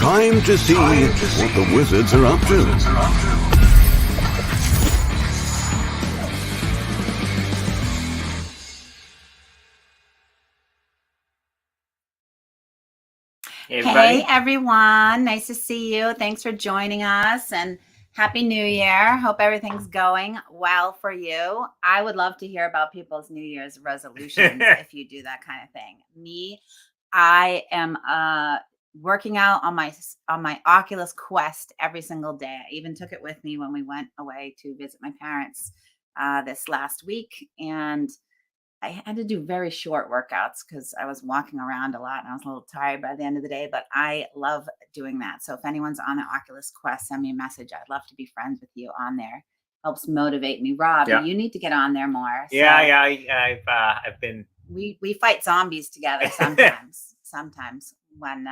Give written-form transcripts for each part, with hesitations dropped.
Time to see what the wizards are up to. Hey everyone, nice to see you. Thanks for joining us and Happy New Year. Hope everything's going well for you. I would love to hear about people's New Year's resolutions if you do that kind of thing. I am working out on my Oculus Quest every single day. I even took it with me when we went away to visit my parents this last week, and I had to do very short workouts because I was walking around a lot and I was a little tired by the end of the day, but I love doing that. So if anyone's on the Oculus Quest, send me a message. I'd love to be friends with you on there. Helps motivate me. Rob, you need to get on there more. I've been. We fight zombies together sometimes when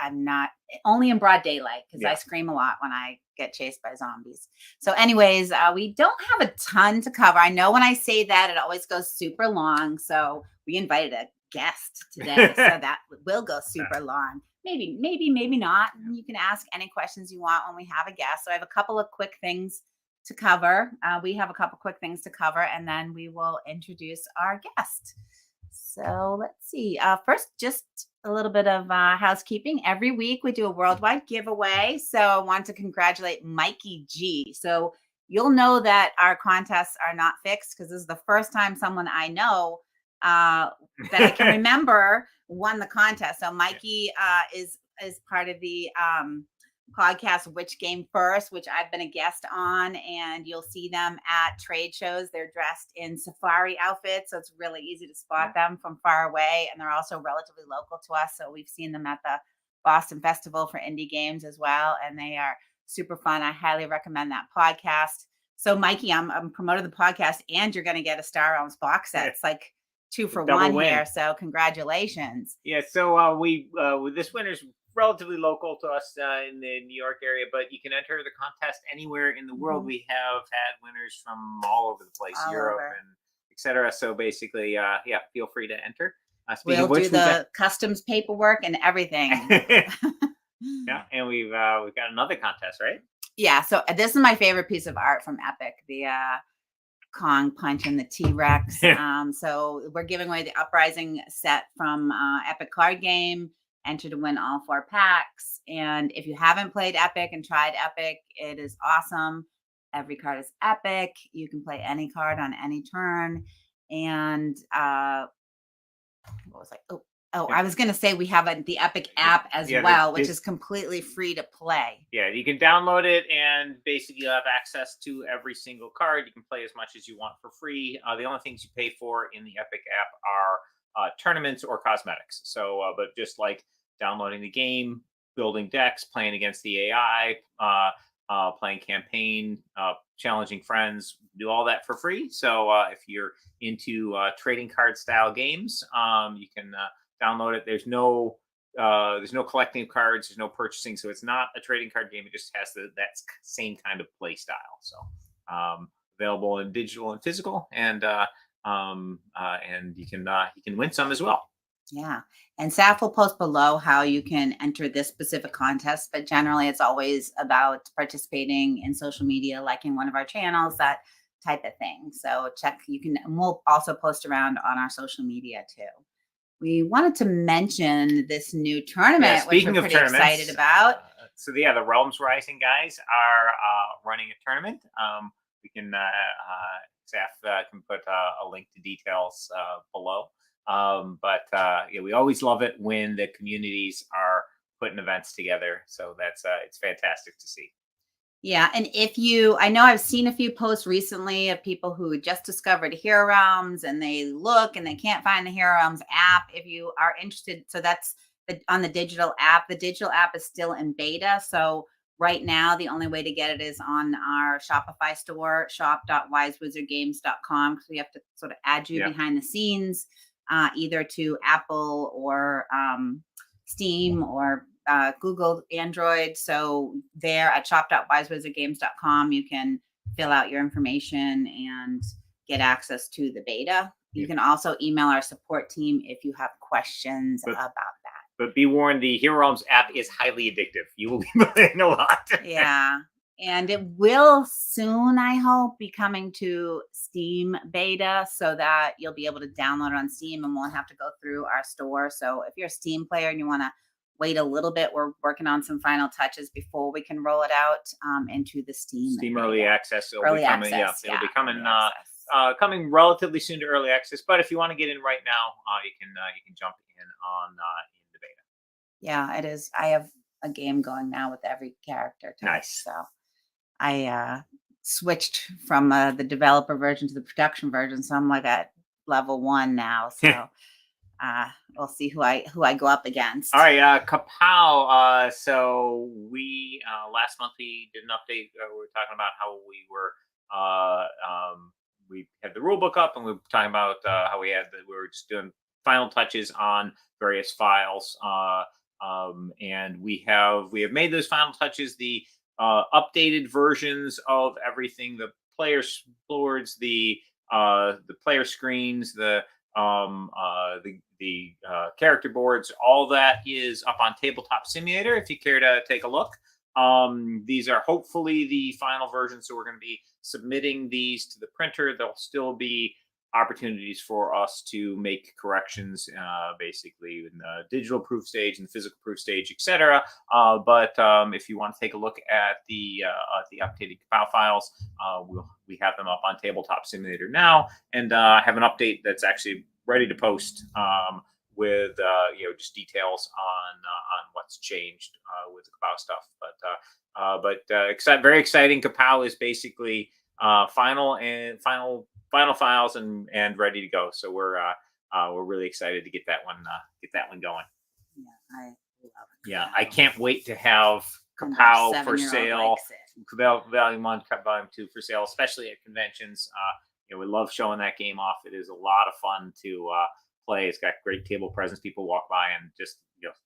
I'm not, only in broad daylight, because I scream a lot when I get chased by zombies. So anyways, we don't have a ton to cover. I know when I say that, it always goes super long. So we invited a guest today, so that will go super long. Maybe not. You can ask any questions you want when we have a guest. So I have a couple of quick things to cover. We have a couple quick things to cover, and then we will introduce our guest. So let's see. First, just a little bit of housekeeping. Every week we do a worldwide giveaway. So I want to congratulate Mikey G. So you'll know that our contests are not fixed because this is the first time someone I know that I can remember won the contest. So Mikey is part of the podcast Which Game First, which I've been a guest on, and you'll see them at trade shows. They're dressed in safari outfits, so it's really easy to spot them from far away, and they're also relatively local to us, so we've seen them at the Boston Festival for Indie Games as well, and they are super fun. I highly recommend that podcast. So Mikey, I'm promoting the podcast, and you're going to get a Star Realms box set. It's like 2 for 1 here, so congratulations. So this winner's relatively local to us in the New York area, but you can enter the contest anywhere in the world. We have had winners from all over the place, Europe and etc. So basically, feel free to enter. We'll do the customs paperwork and everything. And we've got another contest, right? Yeah. So this is my favorite piece of art from Epic, the Kong punching the T-Rex. So we're giving away the Uprising set from Epic Card Game. Enter to win all 4 packs. And if you haven't played Epic and tried Epic, it is awesome. Every card is epic. You can play any card on any turn. And I was going to say we have the Epic app as well, which is completely free to play. Yeah, you can download it and basically you have access to every single card. You can play as much as you want for free. The only things you pay for in the Epic app are tournaments or cosmetics. So, but just like downloading the game, building decks, playing against the AI, playing campaign, challenging friends, do all that for free. So if you're into trading card style games, you can download it. There's no collecting of cards. There's no purchasing. So it's not a trading card game. It just has that same kind of play style. So available in digital and physical, and you can win some as well. Yeah. And Saf will post below how you can enter this specific contest, but generally it's always about participating in social media, liking one of our channels, that type of thing. So we'll also post around on our social media too. We wanted to mention this new tournament, which we're pretty excited about. The Realms Rising guys are running a tournament. We can, Saf can put a link to details below. We always love it when the communities are putting events together. So that's it's fantastic to see. Yeah. And I know I've seen a few posts recently of people who just discovered Hero Realms and they look and they can't find the Hero Realms app. If you are interested, so that's on the digital app. The digital app is still in beta. So right now, the only way to get it is on our Shopify store, shop.wisewizardgames.com, because we have to sort of add you behind the scenes. Either to Apple or Steam or Google Android. So there at shop.wisewizardgames.com, you can fill out your information and get access to the beta. You can also email our support team if you have questions about that. But be warned, the Hero Realms app is highly addictive. You will be playing a lot. Yeah. And it will soon, I hope, be coming to Steam beta so that you'll be able to download it on Steam and won't have to go through our store. So if you're a Steam player and you want to wait a little bit, we're working on some final touches before we can roll it out into the Steam early access. It'll early be coming. access, It'll be coming. early access. Coming relatively soon to early access. But if you want to get in right now, you can jump in on in the beta. Yeah, it is. I have a game going now with every character type. Nice. So I switched from the developer version to the production version, so I'm like at level 1 now. So we'll see who I go up against. All right, Kapow. So we last month we did an update. We were talking about how we had the rule book up, and we were talking about how we were just doing final touches on various files. And we have made those final touches. The updated versions of everything, the player boards, the player screens, the character boards, all that is up on Tabletop Simulator if you care to take a look. These are hopefully the final versions, so we're going to be submitting these to the printer. There'll still be opportunities for us to make corrections, basically in the digital proof stage and the physical proof stage, etc. But if you want to take a look at the updated Kapow files, we have them up on Tabletop Simulator now, and have an update that's actually ready to post with just details on what's changed with the Kapow stuff. But very exciting. Kapow is basically final files and ready to go. So we're really excited to get that one going. Yeah, I love it. Yeah, I can't wait to have Kapow for sale. Volume 1, Volume 2 for sale, especially at conventions. We love showing that game off. It is a lot of fun to play. It's got great table presence. People walk by and just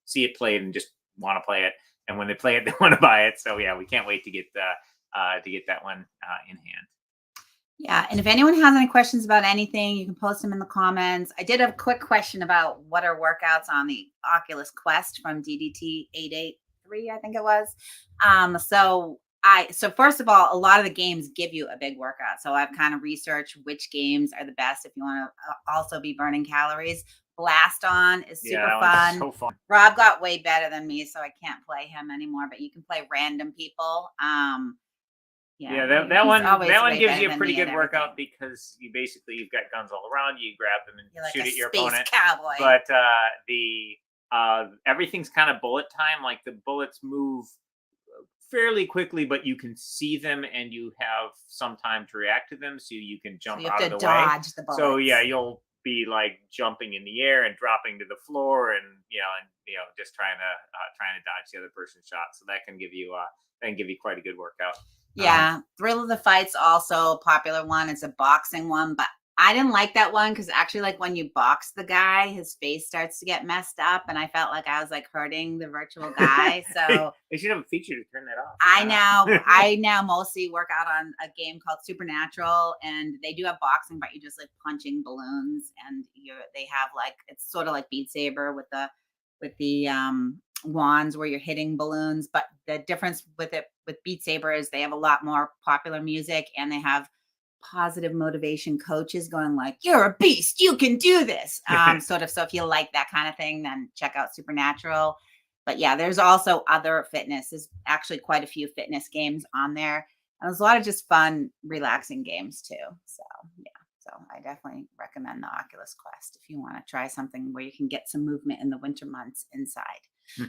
see it played and just want to play it. And when they play it, they want to buy it. So yeah, we can't wait to get that one in hand. Yeah, and if anyone has any questions about anything, you can post them in the comments. I did have a quick question about what are workouts on the Oculus Quest from DDT 883, I think it was. So first of all, a lot of the games give you a big workout. So I've kind of researched which games are the best if you want to also be burning calories. Blast On is super fun. So fun. Rob got way better than me, so I can't play him anymore, but you can play random people. That one gives you a pretty good workout because you've got guns all around you. You grab them and like shoot at your space opponent. Cowboy. But everything's kind of bullet time. Like the bullets move fairly quickly, but you can see them and you have some time to react to them, so you can jump out of the way. The bullets. So yeah, you'll be like jumping in the air and dropping to the floor, and just trying to dodge the other person's shot. So that can give you quite a good workout. Yeah, Thrill of the Fight's also a popular one. It's a boxing one, but I didn't like that one because actually, like when you box the guy, his face starts to get messed up, and I felt like I was like hurting the virtual guy. So they should have a feature to turn that off. I now mostly work out on a game called Supernatural, and they do have boxing, but you're just like punching balloons, and they have like it's sort of like Beat Saber with the wands where you're hitting balloons, but the difference with Beat Saber is they have a lot more popular music, and they have positive motivation coaches going like, you're a beast, you can do this. So if you like that kind of thing, then check out Supernatural. But yeah, there's also other fitness. There's actually quite a few fitness games on there, and there's a lot of just fun, relaxing games too. So yeah. So I definitely recommend the Oculus Quest if you want to try something where you can get some movement in the winter months inside.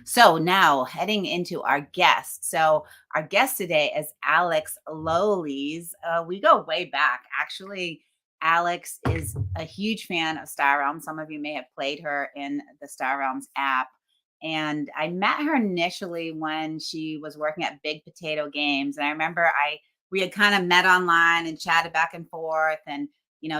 So now heading into our guest. So our guest today is Alex Lowleys. We go way back. Actually, Alex is a huge fan of Star Realms. Some of you may have played her in the Star Realms app. And I met her initially when she was working at Big Potato Games. And I remember we had kind of met online and chatted back and forth and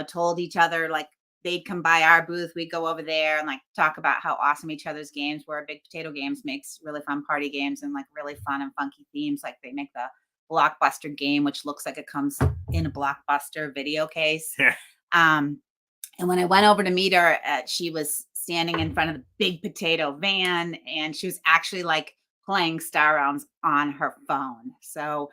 told each other like they'd come by our booth, we'd go over there and like talk about how awesome each other's games were. Big Potato Games makes really fun party games and like really fun and funky themes. Like they make the Blockbuster game, which looks like it comes in a Blockbuster video case. Yeah. And when I went over to meet her, she was standing in front of the big potato van, and she was actually like playing Star Realms on her phone. So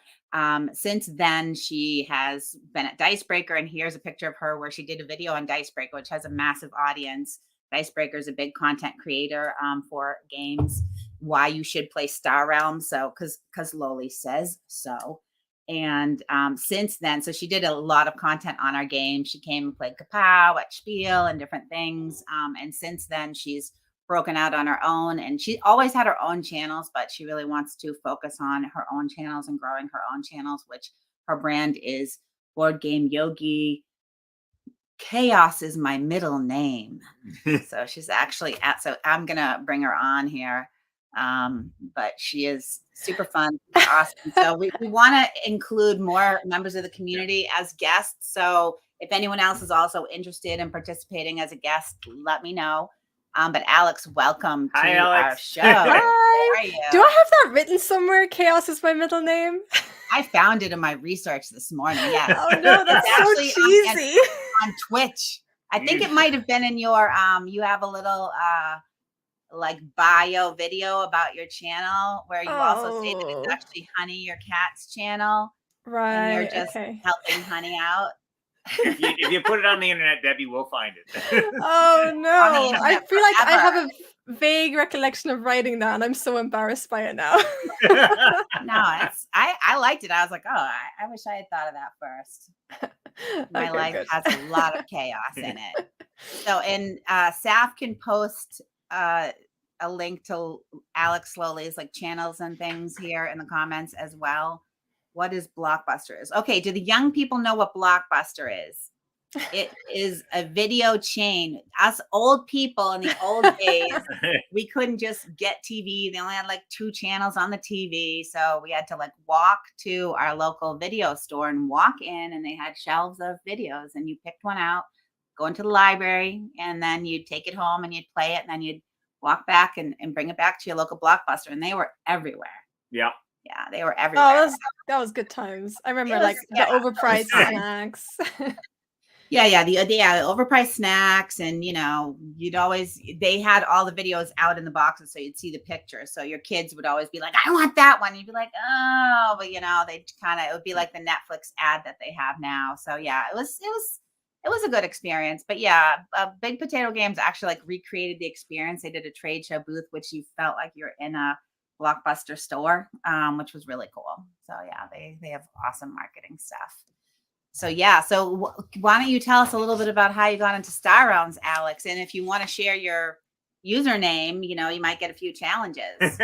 since then, she has been at Dicebreaker, and here's a picture of her where she did a video on Dicebreaker, which has a massive audience. Dicebreaker is a big content creator for games. Why you should play Star Realms, so because Loli says so. And since then, so she did a lot of content on our game. She came and played Kapow at Spiel and different things. And since then, she's broken out on her own, and she always had her own channels, but she really wants to focus on her own channels and growing her own channels, which her brand is Board Game Yogi. Chaos is my middle name. So she's actually so I'm gonna bring her on here. But she is super fun, awesome. So we want to include more members of the community as guests. So if anyone else is also interested in participating as a guest, let me know. But Alex, welcome to our show. Hi. Do I have that written somewhere? Chaos is my middle name. I found it in my research this morning. Yes. Oh no, that's so cheesy. On Twitch. I think it might have been in your you have a little like bio video about your channel where you also say that it's actually Honey, your cat's channel. Right. And you're just helping Honey out. If you put it on the internet, Debbie will find it. Oh no. I feel like I have a vague recollection of writing that, and I'm so embarrassed by it now. No, it's I liked it. I was like, oh, I wish I had thought of that first. My life has a lot of chaos in it. So, and Saf can post a link to Alex Loli's like channels and things here in the comments as well. What is Blockbuster is? Okay, do the young people know what Blockbuster is? It is a video chain. Us old people in the old days, we couldn't just get TV. They only had like 2 channels on the TV. So we had to like walk to our local video store and walk in, and they had shelves of videos, and you picked one out, go into the library, and then you'd take it home and you'd play it, and then you'd walk back and bring it back to your local Blockbuster. And they were everywhere. Yeah. Yeah, they were everywhere. Oh, that was good times. I remember the overpriced snacks. Yeah, the overpriced snacks, and they had all the videos out in the boxes, so you'd see the picture. So your kids would always be like, "I want that one." You'd be like, "Oh," but it would be like the Netflix ad that they have now. So yeah, it was a good experience. But yeah, Big Potato Games actually like recreated the experience. They did a trade show booth, which you felt like you're in a Blockbuster store, which was really cool. So yeah, they have awesome marketing stuff. So yeah, so why don't you tell us a little bit about how you got into Star Realms, Alex? And if you want to share your username, you might get a few challenges.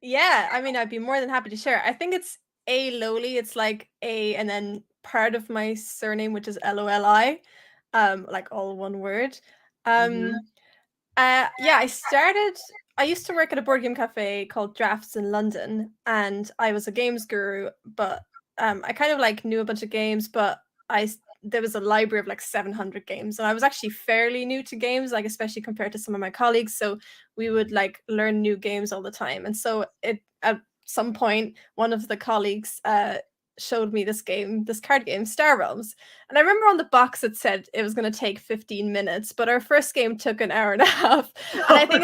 Yeah, I mean, I'd be more than happy to share. I think it's A Loli. It's like A and then part of my surname, which is Loli, like all one word. I used to work at a board game cafe called Drafts in London, and I was a games guru, but I kind of like knew a bunch of games, but there was a library of like 700 games, and I was actually fairly new to games, like especially compared to some of my colleagues. So we would like learn new games all the time. And so at some point, one of the colleagues showed me this card game, Star Realms. And I remember on the box it said it was going to take 15 minutes, but our first game took an hour and a half. And I think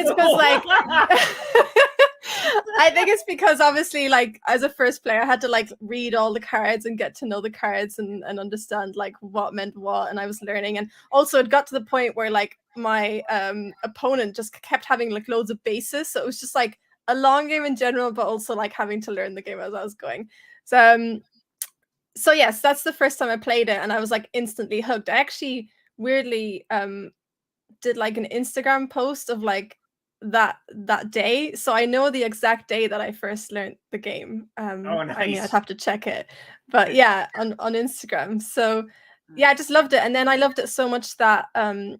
it's because obviously, like, as a first player, I had to like read all the cards and get to know the cards and understand like what meant what, and I was learning. And also it got to the point where like my opponent just kept having like loads of bases, so it was just like a long game in general, but also like having to learn the game as I was going. So yes, that's the first time I played it, and I was like instantly hooked. I actually weirdly did like an Instagram post of like that day, so I know the exact day that I first learned the game. Oh, nice. I mean, I'd have to check it, but yeah, on Instagram. So yeah, I just loved it, and then I loved it so much that I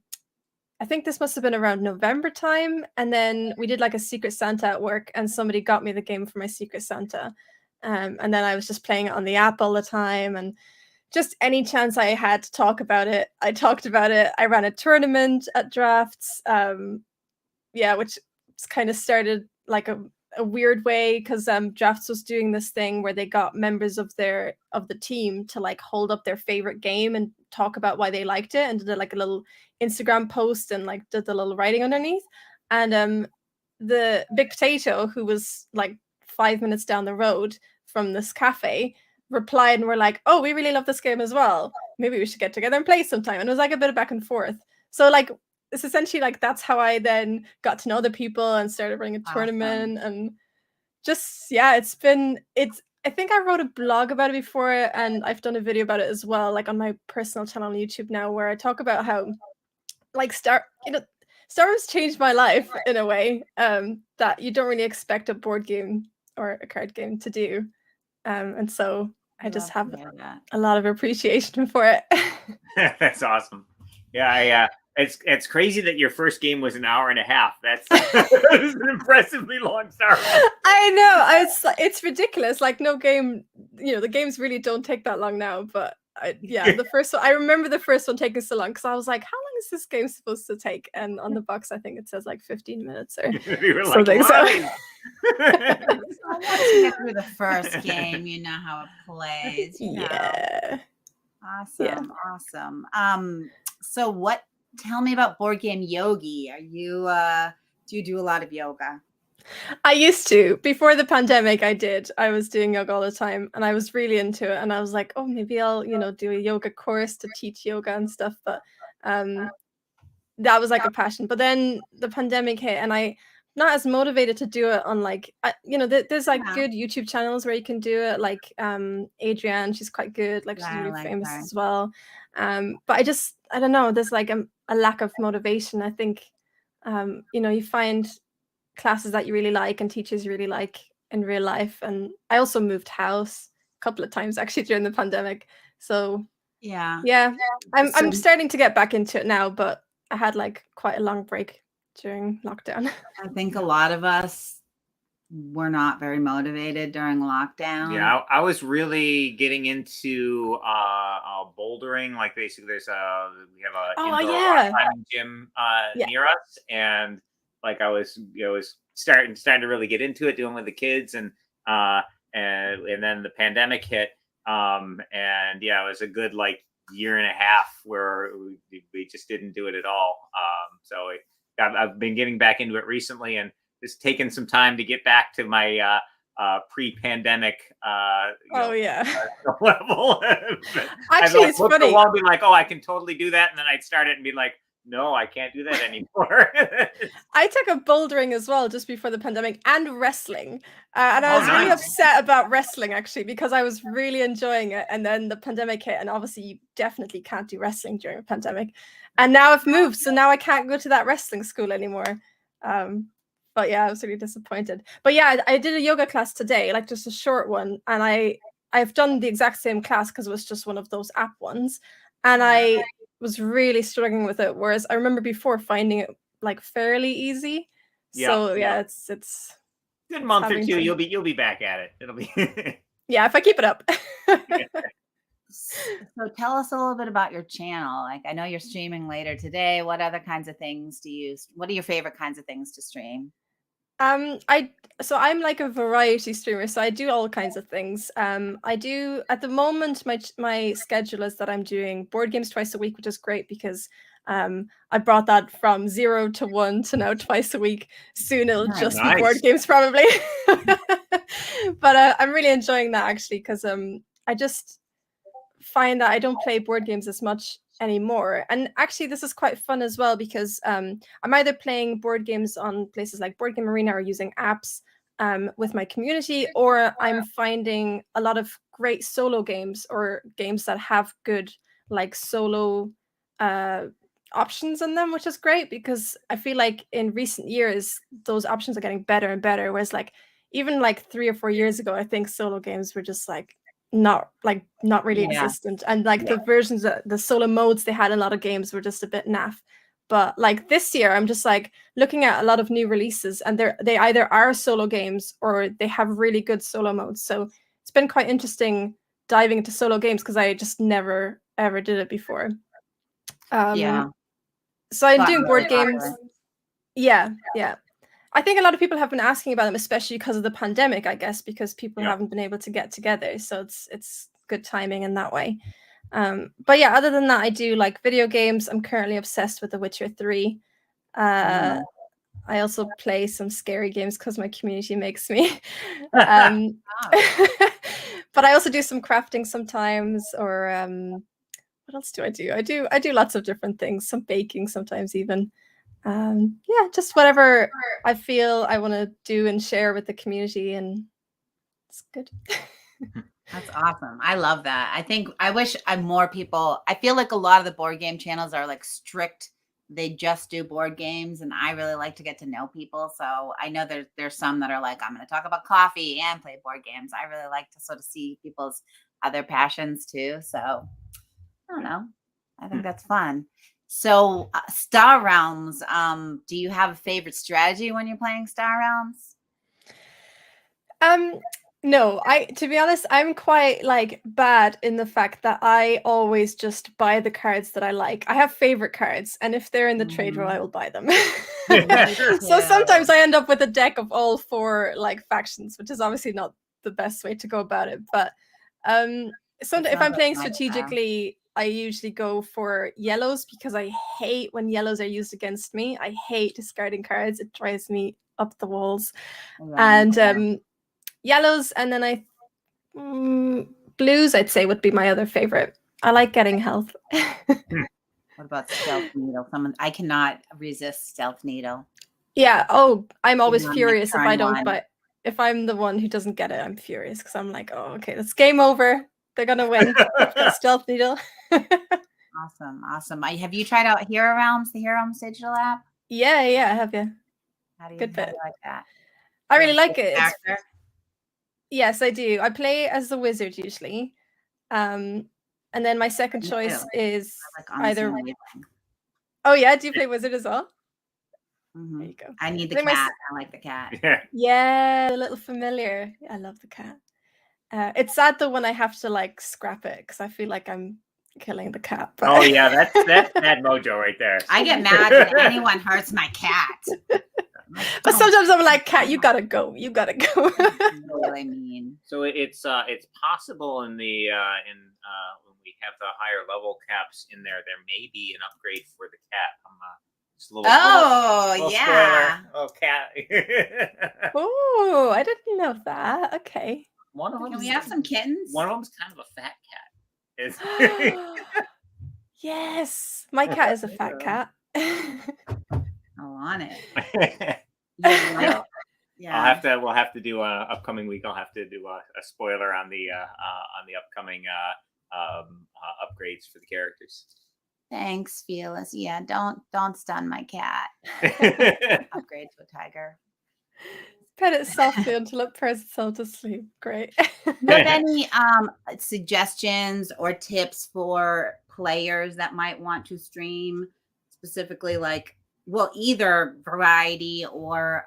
think this must have been around November time, and then we did like a Secret Santa at work, and somebody got me the game for my Secret Santa. And then I was just playing it on the app all the time, and just any chance I had to talk about it, I talked about it. I ran a tournament at Drafts, which kind of started like a weird way because Drafts was doing this thing where they got members of the team to like hold up their favorite game and talk about why they liked it, and did like a little Instagram post and like did the little writing underneath. And the Big Potato, who was like 5 minutes down the road from this cafe, replied and were like, "Oh, we really love this game as well. Maybe we should get together and play sometime." And it was like a bit of back and forth. So like it's essentially like that's how I then got to know other people and started running a tournament. And just it's I think I wrote a blog about it before, and I've done a video about it as well, like on my personal channel on YouTube now, where I talk about how like Star Wars changed my life in a way that you don't really expect a board game or a card game to do. And so I just have a lot of appreciation for it. That's awesome. Yeah, it's crazy that your first game was an hour and a half. That's an impressively long Star Wars. I know. It's ridiculous. Like no game, the games really don't take that long now. But the first one, I remember the first one taking so long because I was like, how long is this game supposed to take? And on the box, I think it says like 15 minutes or something. So once you get through the first game, you know how it plays. Yeah. Awesome. So tell me about Board Game Yogi. Are you do you do a lot of yoga? I used to. Before the pandemic, I was doing yoga all the time, and I was really into it. And I was like, oh, maybe I'll, do a yoga course to teach yoga and stuff. But that was like a passion. But then the pandemic hit, and I'm not as motivated to do it on like, there's like good YouTube channels where you can do it. Like Adrienne, she's quite good. Like she's really famous as well. But I don't know. There's like a lack of motivation. I think, you find classes that you really like and teachers you really like in real life. And I also moved house a couple of times actually during the pandemic. So I'm starting to get back into it now, but I had like quite a long break during lockdown. I think a lot of us were not very motivated during lockdown. Yeah, I was really getting into bouldering. Like basically, we have a indoor rock climbing gym near us, and like I was starting to really get into it, doing with the kids, and then the pandemic hit, and it was a good like year and a half where we just didn't do it at all. So I've been getting back into it recently, and it's taken some time to get back to my pre-pandemic level. Actually, it's funny. I'd be like, oh, I can totally do that, and then I'd start it and be like, no, I can't do that anymore. I took up bouldering as well just before the pandemic, and wrestling. And I was really upset about wrestling, actually, because I was really enjoying it. And then the pandemic hit, and obviously you definitely can't do wrestling during a pandemic. And now I've moved, so now I can't go to that wrestling school anymore. But yeah, I was really disappointed. But yeah, I did a yoga class today, like just a short one. And I've done the exact same class because it was just one of those app ones. And I was really struggling with it, whereas I remember before finding it like fairly easy. So it's good month or two. You'll be back at it. It'll be if I keep it up. So tell us a little bit about your channel. Like I know you're streaming later today. What other kinds of things what are your favorite kinds of things to stream? I'm like a variety streamer, so I do all kinds of things. I do at the moment my schedule is that I'm doing board games twice a week, which is great because I brought that from 0 to 1 to now twice a week. Soon it'll just be board games probably. But I'm really enjoying that actually because I just find that I don't play board games as much anymore. And actually this is quite fun as well because I'm either playing board games on places like Board Game Arena or using apps with my community, or I'm finding a lot of great solo games or games that have good like solo options in them, which is great because I feel like in recent years those options are getting better and better, whereas like even like 3 or 4 years ago I think solo games were just like not really existent, and like the versions of the solo modes they had in a lot of games were just a bit naff. But like this year I'm just like looking at a lot of new releases, and they either are solo games or they have really good solo modes, so it's been quite interesting diving into solo games because I just never ever did it before. So I'm doing board games. I think a lot of people have been asking about them, especially because of the pandemic, I guess, because people Yeah. haven't been able to get together. So it's good timing in that way. But yeah, other than that, I do like video games. I'm currently obsessed with The Witcher 3. I also play some scary games because my community makes me. Oh, But I also do some crafting sometimes, or what else do? I do lots of different things, some baking sometimes even. Yeah, just whatever I feel I want to do and share with the community, and it's good. that's awesome. I love that. I wish more people, I feel like a lot of the board game channels are like strict. They just do board games, and I really like to get to know people. So I know there's some that are like, I'm going to talk about coffee and play board games. I really like to sort of see people's other passions too. So I don't know. I think that's fun. So Star Realms, do you have a favorite strategy when you're playing Star Realms? No, to be honest, I'm quite like bad in the fact that I always just buy the cards that I like. I have favorite cards, and if they're in the trade row, I will buy them. So sometimes I end up with a deck of all 4 like factions, which is obviously not the best way to go about it. But so if I'm playing strategically, I usually go for yellows because I hate when yellows are used against me. I hate discarding cards. It drives me up the walls. And yellows, and then blues, I'd say, would be my other favorite. I like getting health. What about Stealth Needle? I cannot resist Stealth Needle. Yeah. Oh, I'm always Even on, furious like, if I turn don't. one. But if I'm the one who doesn't get it, I'm furious because I'm like, oh, okay, it's game over. They're gonna win. Stealth Needle. Awesome. Have you tried out Hero Realms, the Hero Realms digital app? Yeah, I have. Yeah. How do you Good bit. like that? I really like it. Character? Yes, I do. I play as the wizard usually. And then my second Me choice too. is I like on the either. same wavelength. Oh yeah, do you play wizard as well? Mhm. There you go. I need the Play my cat. I like the cat. Yeah, the little familiar. I love the cat. It's sad though when I have to like scrap it because I feel like I'm killing the cat. But... Oh yeah, that's bad mojo right there. I get mad when anyone hurts my cat. But sometimes I'm like, cat, you gotta go. You gotta go. Really mean. So it's possible in the when we have the higher level caps in there, there may be an upgrade for the cat. Just a little yeah. spoiler. Oh, cat. Oh, I didn't know that. Okay. One of them. Can we have some kittens? One of them's kind of a fat cat. Yes, my cat is a fat cat. I want it. Yeah. Yeah. We'll have to do upcoming week. I'll have to do a spoiler on the upcoming upgrades for the characters. Thanks, Fearless. Yeah, don't stun my cat. Upgrade to a tiger. Pet it softly until it purrs itself to sleep. Great. Do you have any suggestions or tips for players that might want to stream specifically, like, well, either variety or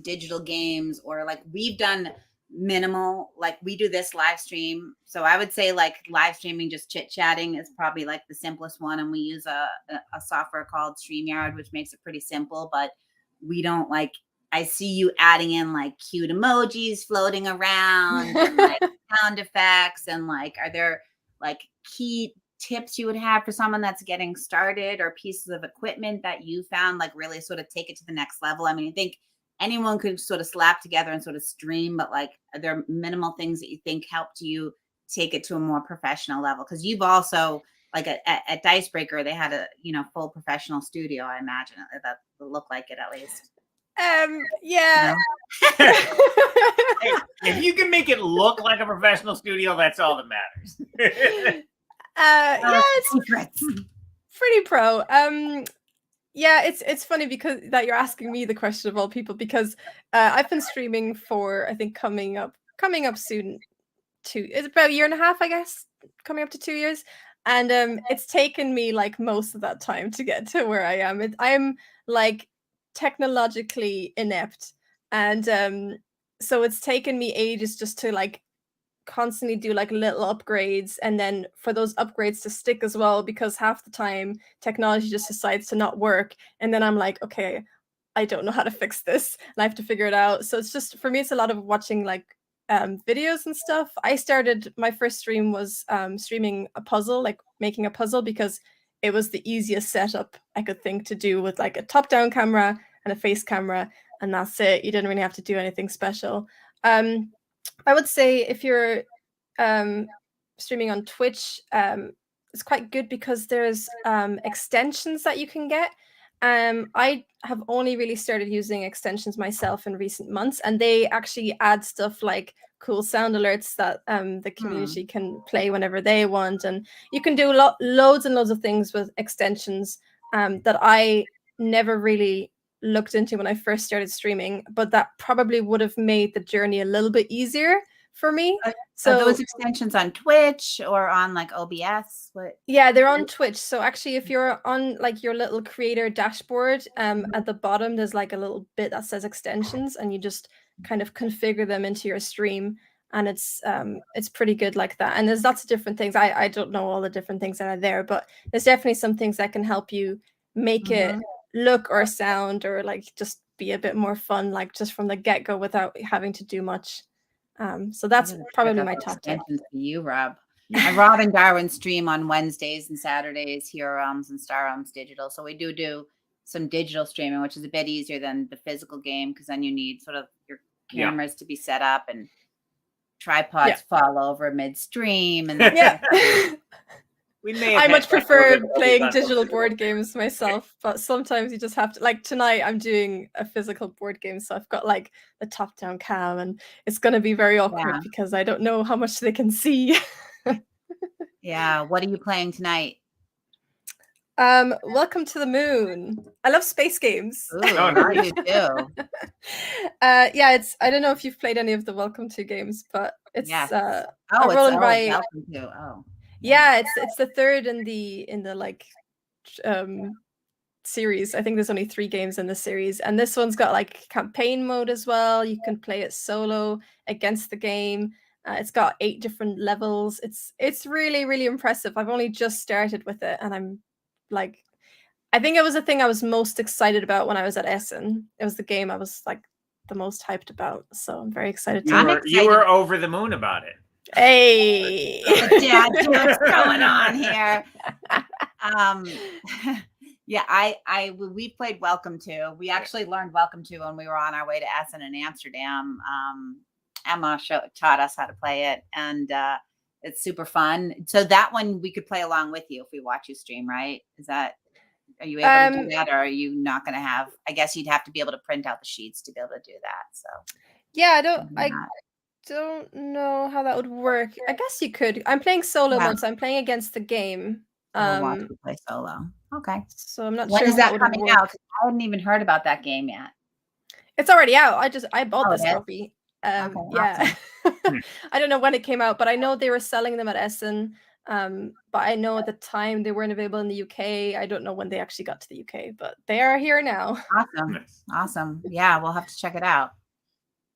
digital games, or like we've done minimal, like we do this live stream. So I would say like live streaming, just chit chatting is probably like the simplest one. And we use a software called StreamYard, which makes it pretty simple, but we don't like, I see you adding in like cute emojis floating around and like sound effects, and like, are there like key tips you would have for someone that's getting started, or pieces of equipment that you found like really sort of take it to the next level? I mean, I think anyone could sort of slap together and sort of stream, but like, are there minimal things that you think helped you take it to a more professional level? Because you've also, like at Dicebreaker, they had a full professional studio. I imagine that would look like it at least. Yeah. If you can make it look like a professional studio, that's all that matters. Yeah, it's pretty pro. Yeah, it's funny because that you're asking me the question of all people, because I've been streaming for, I think, coming up soon. It's about a year and a half, I guess, coming up to 2 years, and it's taken me like most of that time to get to where I am. I'm like technologically inept, and so it's taken me ages just to like constantly do like little upgrades, and then for those upgrades to stick as well, because half the time technology just decides to not work, and then I'm like, okay, I don't know how to fix this, and I have to figure it out. So it's just, for me, it's a lot of watching like videos and stuff. I started, my first stream was streaming a puzzle, like making a puzzle, because it was the easiest setup I could think to do, with like a top-down camera and a face camera, and that's it. You didn't really have to do anything special. I would say if you're streaming on Twitch, it's quite good because there's extensions that you can get. I have only really started using extensions myself in recent months, and they actually add stuff like cool sound alerts that the community can play whenever they want, and you can do loads and loads of things with extensions that I never really looked into when I first started streaming, but that probably would have made the journey a little bit easier for me. So are those extensions on Twitch or on like OBS? What? Yeah, they're on Twitch. So actually, if you're on like your little creator dashboard, at the bottom there's like a little bit that says extensions, and you just kind of configure them into your stream, and it's pretty good like that. And there's lots of different things. I don't know all the different things that are there, but there's definitely some things that can help you make it look or sound or like just be a bit more fun, like just from the get-go without having to do much. So that's probably my top tip. For you, Rob. Rob and Darwin stream on Wednesdays and Saturdays, Hero Realms and Star Realms Digital. So we do some digital streaming, which is a bit easier than the physical game, because then you need sort of your cameras to be set up and tripods fall over midstream. And I much prefer playing digital board games myself, but sometimes you just have to, like tonight I'm doing a physical board game, so I've got like the top-down cam, and it's going to be very awkward because I don't know how much they can see. Yeah, what are you playing tonight? Welcome to the Moon. I love space games. Ooh, nice. You do. It's, I don't know if you've played any of the Welcome to games, but it's Welcome to. Oh. Yeah, it's the third in the like series. I think there's only 3 games in the series, and this one's got like campaign mode as well. You can play it solo against the game. It's got 8 different levels. It's really, really impressive. I've only just started with it, and I'm like, I think it was the thing I was most excited about when I was at Essen. It was the game I was like the most hyped about. So I'm very excited. You were over the moon about it. Hey, dad jokes going on here. We played Welcome to. We actually learned Welcome to when we were on our way to Essen and Amsterdam. Emma taught us how to play it, and it's super fun. So that one we could play along with you if we watch you stream, right? Are you able to do that, or are you not going to have? I guess you'd have to be able to print out the sheets to be able to do that. So yeah, I don't know how that would work. I guess you could. I'm playing solo mode, so I'm playing against the game. We'll watch you play solo. Okay. So I'm not sure. When is that coming out? I hadn't even heard about that game yet. It's already out. I bought this copy. Okay, yeah. awesome. I don't know when it came out, but I know they were selling them at Essen. But I know at the time they weren't available in the UK. I don't know when they actually got to the UK, but they are here now. Awesome. Yeah, we'll have to check it out.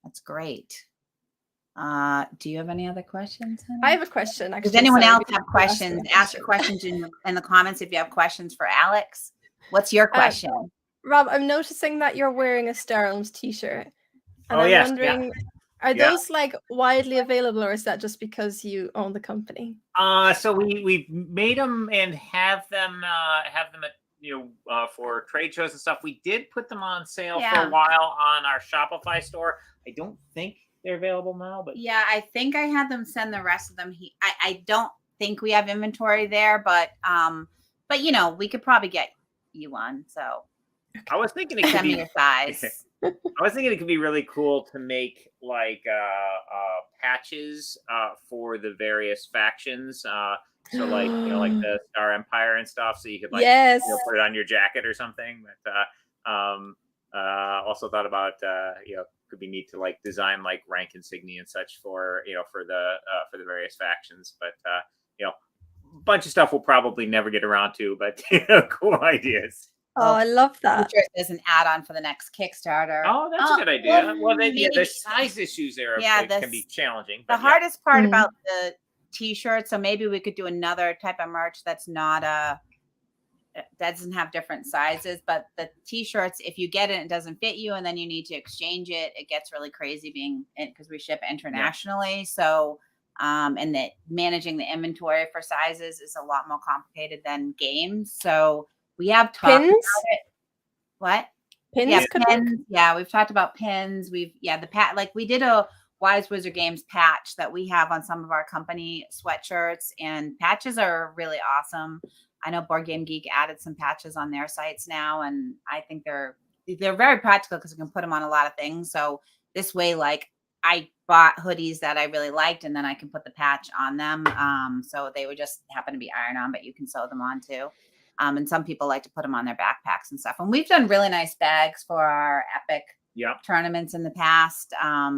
That's great. Do you have any other questions, honey? I have a question. Actually, does anyone else have questions? Ask your questions in the comments if you have questions for Alex. What's your question? Rob, I'm noticing that you're wearing a Star Realms t-shirt. And I'm wondering, are those like widely available, or is that just because you own the company? So we made them and have them at for trade shows and stuff. We did put them on sale for a while on our Shopify store. I don't think they're available now, but I think I had them send the rest of them. I don't think we have inventory there, but we could probably get you one. So I was thinking it could be your size. I was thinking it could be really cool to make like patches for the various factions. So like like the Star Empire and stuff. So you could like put it on your jacket or something. But also thought about could be neat to like design like rank insignia and such for for the various factions. But a bunch of stuff we'll probably never get around to. But cool ideas. Oh, I love that. There's an add-on for the next Kickstarter. Oh, that's a good idea. Well, the size issues there can be challenging. The hardest part about the t-shirt, so maybe we could do another type of merch that's not doesn't have different sizes, but the t-shirts, if you get it and it doesn't fit you and then you need to exchange it, it gets really crazy being because we ship internationally. So and that managing the inventory for sizes is a lot more complicated than games. So we have talked Pins? about it. What? Pins Yeah, could pins. work? Yeah, we've talked about pins. The like we did a Wise Wizard Games patch that we have on some of our company sweatshirts, and patches are really awesome. I know Board Game Geek added some patches on their sites now, and I think they're very practical because you can put them on a lot of things. So this way, like I bought hoodies that I really liked, and then I can put the patch on them. So they would just happen to be iron on, but you can sew them on too. And some people like to put them on their backpacks and stuff. And we've done really nice bags for our Epic tournaments in the past,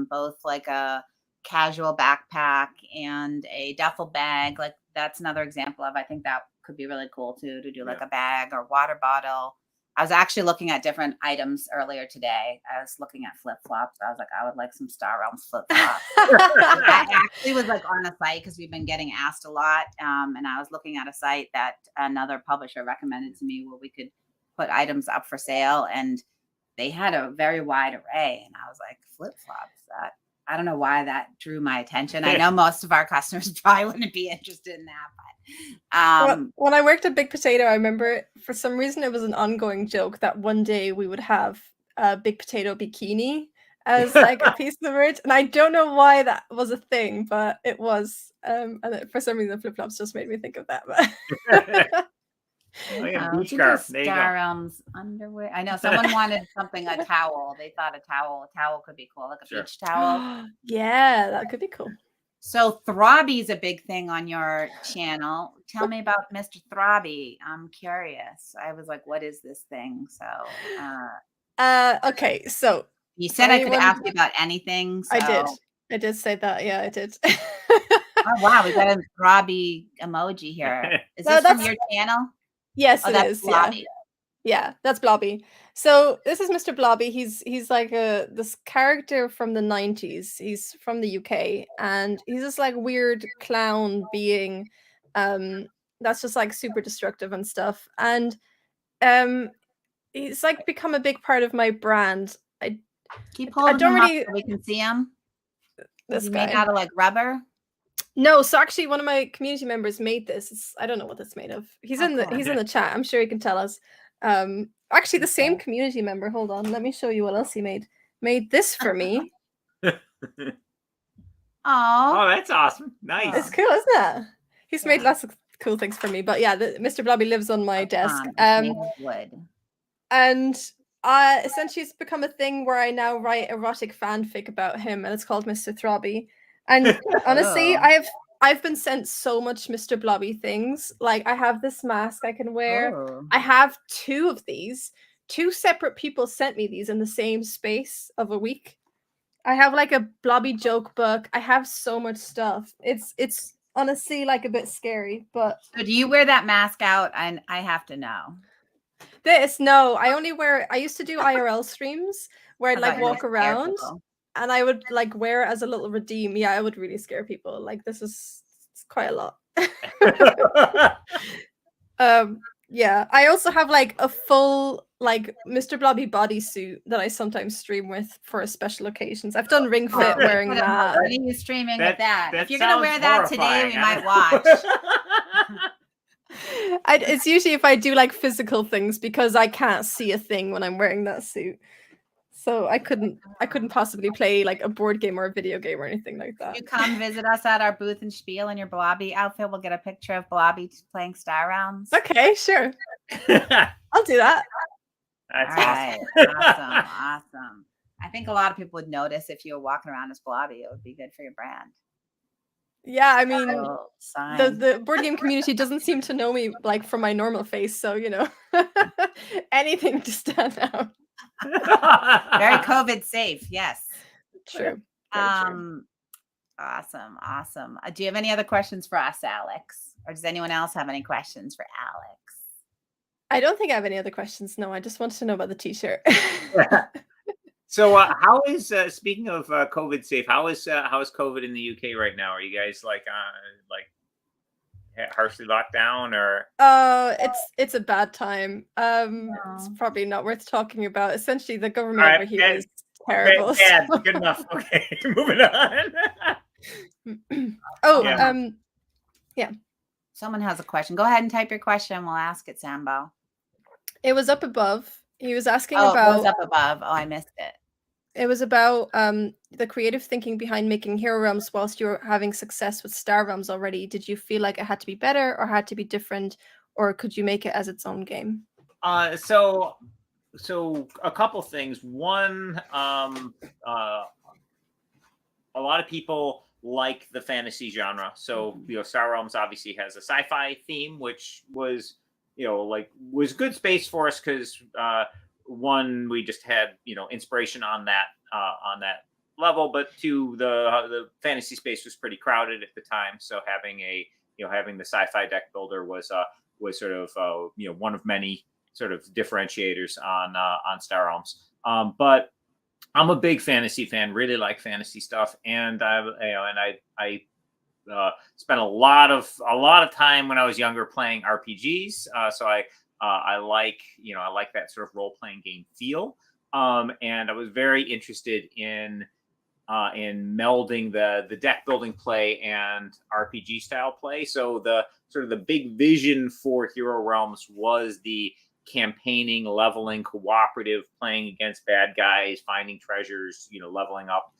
both like a casual backpack and a duffel bag. Like that's another example of, I think that could be really cool too, to do like a bag or water bottle. I was actually looking at different items earlier today. I was looking at flip-flops. I was like, I would like some Star Realms flip-flops. I actually was like on a site because we've been getting asked a lot. And I was looking at a site that another publisher recommended to me where we could put items up for sale. And they had a very wide array. And I was like, flip-flops, that I don't know why that drew my attention. I know most of our customers probably wouldn't be interested in that, but when I worked at Big Potato, I remember for some reason it was an ongoing joke that one day we would have a Big Potato bikini as like a piece of merch, and I don't know why that was a thing, but it was. And for some reason, flip flops just made me think of that. But beach scarf. There you go. Star Realms underwear. I know someone wanted something, a towel. They thought a towel could be cool, like a beach towel. Yeah, that could be cool. So Throbby is a big thing on your channel. Tell me about Mr. Throbby. I'm curious. I was like, what is this thing? So okay, so you said I could ask you about anything. So. I did say that. Yeah, I did. Oh wow, we got a Throbby emoji here. Is this from your channel? Yes, it is. Blobby. Yeah, that's Blobby. So this is Mr. Blobby. He's like this character from the 90s. He's from the UK, and he's this like weird clown being that's just like super destructive and stuff. And he's like become a big part of my brand. Keep holding him up so we can see him. This guy made out of like rubber. No, so actually one of my community members made this. I don't know what it's made of. He's in the chat. I'm sure he can tell us. Actually the same community member. Hold on, let me show you what else he made. Made this for me. Oh, that's awesome. Nice. It's cool, isn't it? He's made lots of cool things for me. But yeah, Mr. Blobby lives on my desk. Wood. And essentially it's become a thing where I now write erotic fanfic about him, and it's called Mr. Throbby. And honestly, I've been sent so much Mr. Blobby things. Like I have this mask I can wear. Oh. I have 2 of these. 2 separate people sent me these in the same space of a week. I have like a Blobby joke book. I have so much stuff. It's honestly like a bit scary, but so do you wear that mask out? And I have to know. No, I used to do IRL streams where I'd like walk around. And I would like wear it as a little redeem. Yeah, I would really scare people. Like it's quite a lot. Yeah. I also have like a full like Mr. Blobby bodysuit that I sometimes stream with for special occasions. I've done Ring Fit wearing that. What are you streaming with that? If you're gonna wear that today, we might watch. It's usually if I do like physical things because I can't see a thing when I'm wearing that suit. So I couldn't possibly play like a board game or a video game or anything like that. You come visit us at our booth and spiel in your Blobby outfit. We'll get a picture of Blobby playing Star Realms. Okay, sure. I'll do that. That's awesome. I think a lot of people would notice if you were walking around as Blobby. It would be good for your brand. Yeah, I mean, the board game community doesn't seem to know me like from my normal face, so you know, anything to stand out. Very COVID safe. Yes. True. Awesome. Do you have any other questions for us, Alex? Or does anyone else have any questions for Alex? I don't think I have any other questions. No, I just wanted to know about the t-shirt. So how is speaking of COVID safe, how is COVID in the UK right now? Are you guys like harshly locked down, or It's a bad time. It's Oh. probably not worth talking about. Essentially, the government all right, over here is terrible. bad, good enough. Okay, moving on. Oh, Yeah. yeah. Someone has a question. Go ahead and type your question. We'll ask it, Sambo. It was up above. He was asking Oh, it was about up above. Oh, I missed it. it was about the creative thinking behind making Hero Realms whilst you were having success with Star Realms already. Did you feel like it had to be better or had to be different, or could you make it as its own game? So a couple things. One, a lot of people like the fantasy genre. So, Star Realms obviously has a sci-fi theme, which was, was good space for us because one, we just had, inspiration on that level, but two, the fantasy space was pretty crowded at the time. So having having the sci-fi deck builder was sort of one of many sort of differentiators on Star Realms. But I'm a big fantasy fan, really like fantasy stuff, and I spent a lot of time when I was younger playing RPGs. So I like that sort of role playing game feel, and I was very interested in melding the deck building play and RPG style play. So the sort of the big vision for Hero Realms was the campaigning, leveling, cooperative, playing against bad guys, finding treasures, leveling up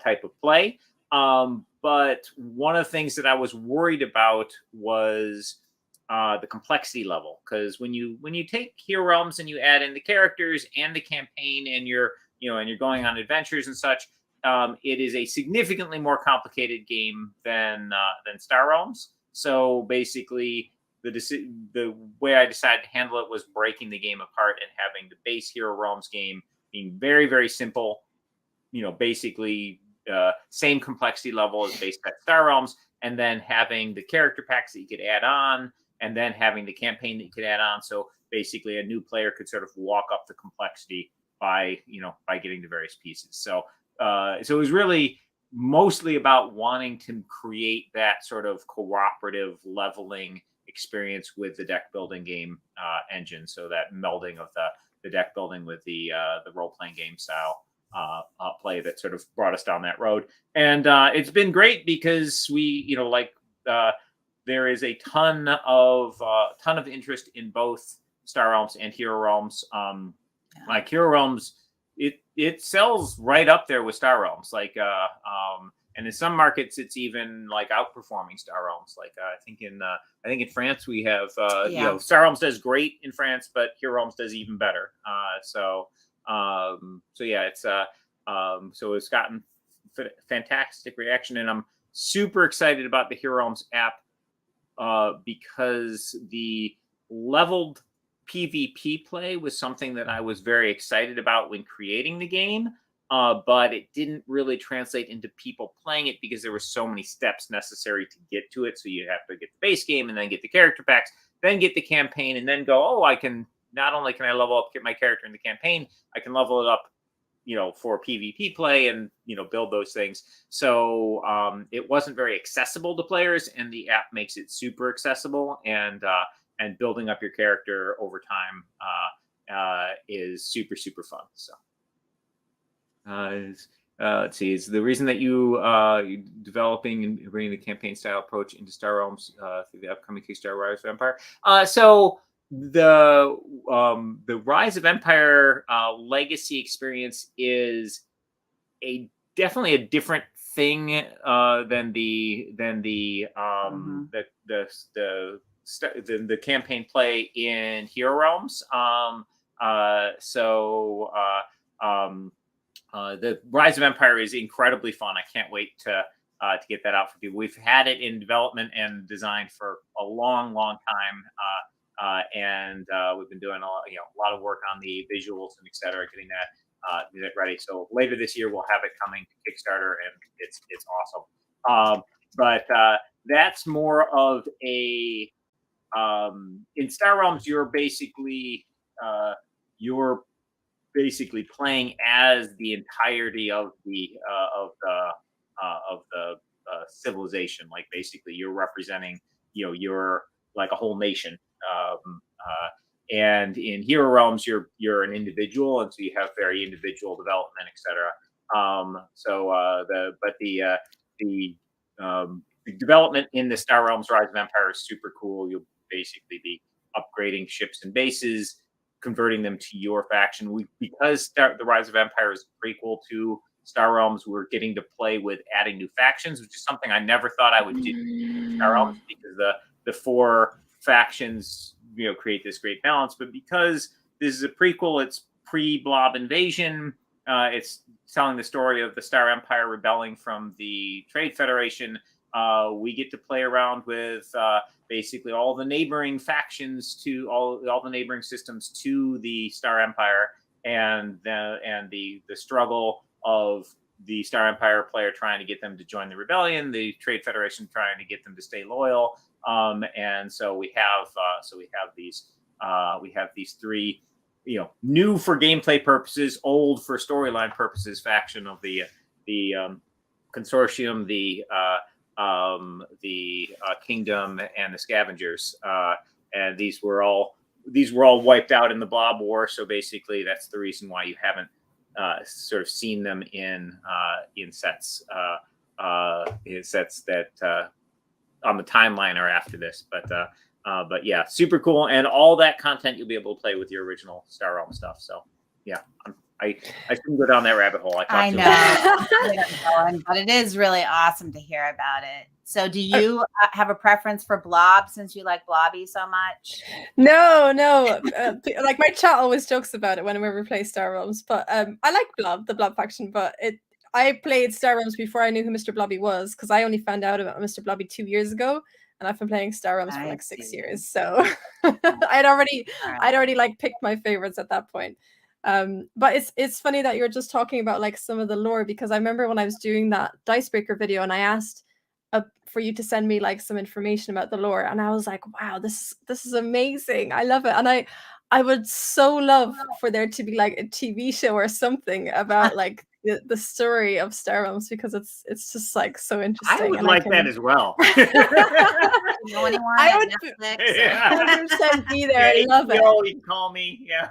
type of play. But one of the things that I was worried about was the complexity level, because when you take Hero Realms and you add in the characters and the campaign, and you're going on adventures and such, it is a significantly more complicated game than Star Realms. So basically, the way I decided to handle it was breaking the game apart and having the base Hero Realms game being very, very simple. Basically same complexity level as base Star Realms, and then having the character packs that you could add on, and then having the campaign that you could add on. So basically, a new player could sort of walk up the complexity by getting the various pieces. So it was really mostly about wanting to create that sort of cooperative leveling experience with the deck building game engine. So that melding of the deck building with the role playing game style play that sort of brought us down that road. And it's been great because we, there is a ton of interest in both Star Realms and Hero Realms. Like Hero Realms, it sells right up there with Star Realms. And in some markets, it's even like outperforming Star Realms. Like I think in France we have Star Realms does great in France, but Hero Realms does even better. So it's gotten fantastic reaction, and I'm super excited about the Hero Realms app because the leveled PvP play was something that I was very excited about when creating the game, but it didn't really translate into people playing it because there were so many steps necessary to get to it. So you have to get the base game and then get the character packs, then get the campaign, and then go, I can not only can I level up, get my character in the campaign, I can level it up, for PvP play and, build those things. So it wasn't very accessible to players, and the app makes it super accessible, and building up your character over time is super, super fun. So let's see. Is the reason that you developing and bringing the campaign style approach into Star Realms through the upcoming Kickstarter Rise of Empire? So the Rise of Empire legacy experience is definitely a different thing than the campaign play in Hero Realms. The Rise of Empire is incredibly fun. I can't wait to get that out for people. We've had it in development and design for a long, long time, and we've been doing a lot of work on the visuals and et cetera, getting that ready. So later this year we'll have it coming to Kickstarter, and it's awesome. But that's more of a in Star Realms, you're basically playing as the entirety of the civilization. Like basically, you're representing you're like a whole nation. And in Hero Realms, you're an individual, and so you have very individual development, etc. The development in the Star Realms Rise of Empire is super cool. You'll basically be upgrading ships and bases, converting them to your faction. Because the Rise of Empire is a prequel to Star Realms, we're getting to play with adding new factions, which is something I never thought I would do in Star Realms, because the 4 factions create this great balance. But because this is a prequel, it's pre-Blob invasion. It's telling the story of the Star Empire rebelling from the Trade Federation. We get to play around with basically all the neighboring factions to all the neighboring systems to the Star Empire, and the struggle of the Star Empire player trying to get them to join the rebellion, the Trade Federation trying to get them to stay loyal. And so we have these 3, new for gameplay purposes, old for storyline purposes faction of the consortium, the kingdom, and the scavengers. And these were all wiped out in the Blob War. So basically, that's the reason why you haven't sort of seen them in sets that on the timeline or after this. But yeah, super cool, and all that content you'll be able to play with your original Star Realm stuff. So yeah, I shouldn't go down that rabbit hole. I know, but it is really awesome to hear about it. So do you have a preference for Blob, since you like Blobby so much? No. Like my chat always jokes about it whenever we play Star Realms, but I like the Blob faction, but I played Star Realms before I knew who Mr. Blobby was, because I only found out about Mr. Blobby 2 years ago, and I've been playing Star Realms for like 6 years. So I'd already like picked my favorites at that point. But it's funny that you're just talking about like some of the lore, because I remember when I was doing that Dicebreaker video and I asked for you to send me like some information about the lore, and I was like, wow, this is amazing. I love it. And I would so love for there to be like a TV show or something about like the story of Star Realms, because it's just like so interesting. I would like that as well. You know anyone I at would Netflix? 100% be there. I love it. You can call me. Yeah.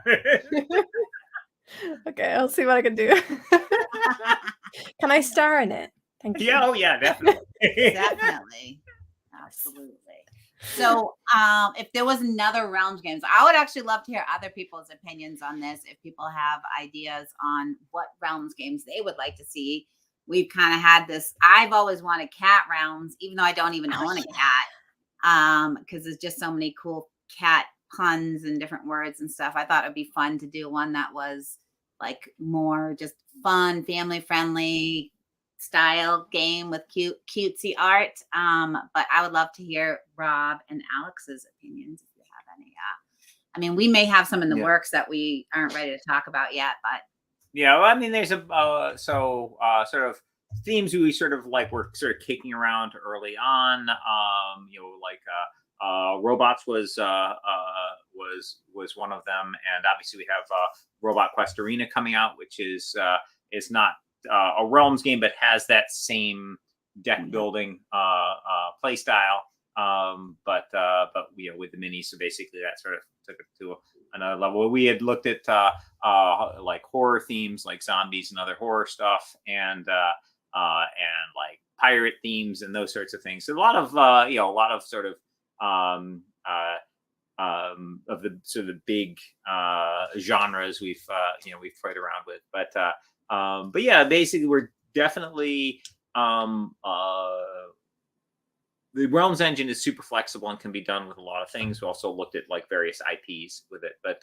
Okay, I'll see what I can do. Can I star in it? Thank you. Yeah, oh yeah, definitely. Definitely. Absolutely. So if there was another Realms games, I would actually love to hear other people's opinions on this. If people have ideas on what Realms games they would like to see. We've kind of had this, I've always wanted cat Realms, even though I don't even own a cat, because there's just so many cool cat puns and different words and stuff. I thought it'd be fun to do one that was like more just fun, family friendly style game with cutesy art. But I would love to hear Rob and Alex's opinions if you have any. I mean, we may have some in the works that we aren't ready to talk about yet, but yeah, well, I mean, there's a sort of themes we sort of like we're sort of kicking around early on. Robots was one of them, and obviously we have Robot Quest Arena coming out, which is not a Realms game, but has that same deck building play style. But with the minis, so basically that sort of took it to another level. We had looked at like horror themes, like zombies and other horror stuff, and like pirate themes and those sorts of things. So a lot of sort of the sort of big genres we've played around with. But yeah, basically we're definitely the Realms engine is super flexible and can be done with a lot of things. We also looked at like various IPs with it, but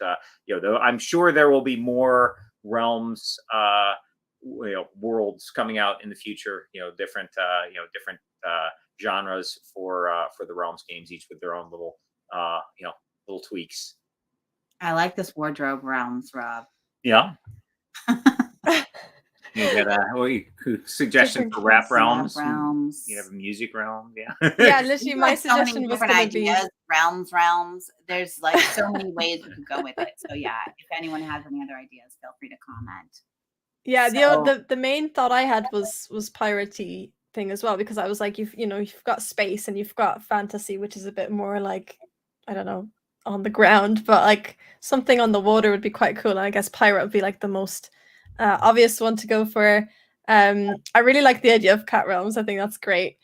I'm sure there will be more Realms worlds coming out in the future. Different genres for the Realms games, each with their own little little tweaks. I like this wardrobe Realms, Rob. Yeah. You got suggestion for rap Realms? You have a music realm, yeah. Yeah, literally, my suggestion was going to be Realms. There's like so many ways you could go with it. So yeah, if anyone has any other ideas, feel free to comment. Yeah, the main thought I had was piratey thing as well, because I was like, you've got space and you've got fantasy, which is a bit more like, I don't know, on the ground, but like something on the water would be quite cool. And I guess pirate would be like the most obvious one to go for. I really like the idea of cat realms. I think that's great.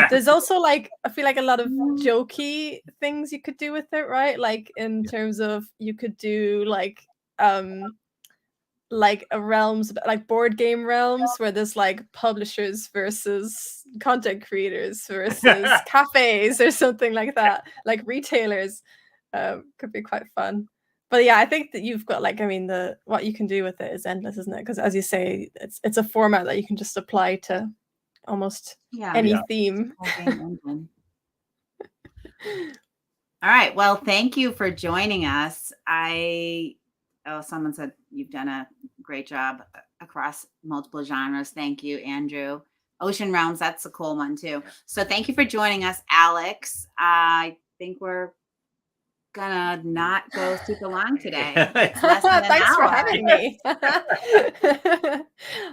There's also like, I feel like a lot of jokey things you could do with it, right? Like in terms of you could do like a realms, like board game realms, where there's like publishers versus content creators versus cafes or something like that, like retailers. Could be quite fun. But yeah, I think that you've got like, I mean, what you can do with it is endless, isn't it? Because as you say, it's a format that you can just apply to almost any theme. All right. Well, thank you for joining us. Someone said you've done a great job across multiple genres. Thank you, Andrew. Ocean Realms, that's a cool one too. So thank you for joining us, Alex. I think we're gonna not go super long today. It's less than an Thanks hour. for having me.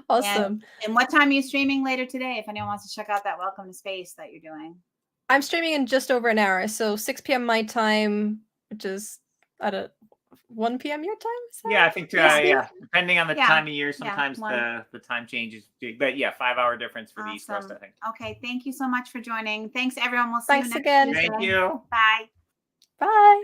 Awesome. And what time are you streaming later today? If anyone wants to check out that Welcome to Space that you're doing. I'm streaming in just over an hour, so 6 p.m. my time, which is at 1 p.m. your time. Yeah, I think depending on the time of year, sometimes the time changes. But 5-hour difference for the East Coast, I think. Okay, thank you so much for joining. Thanks, everyone. We'll see you next again. Tuesday. Thank you. Bye. Bye.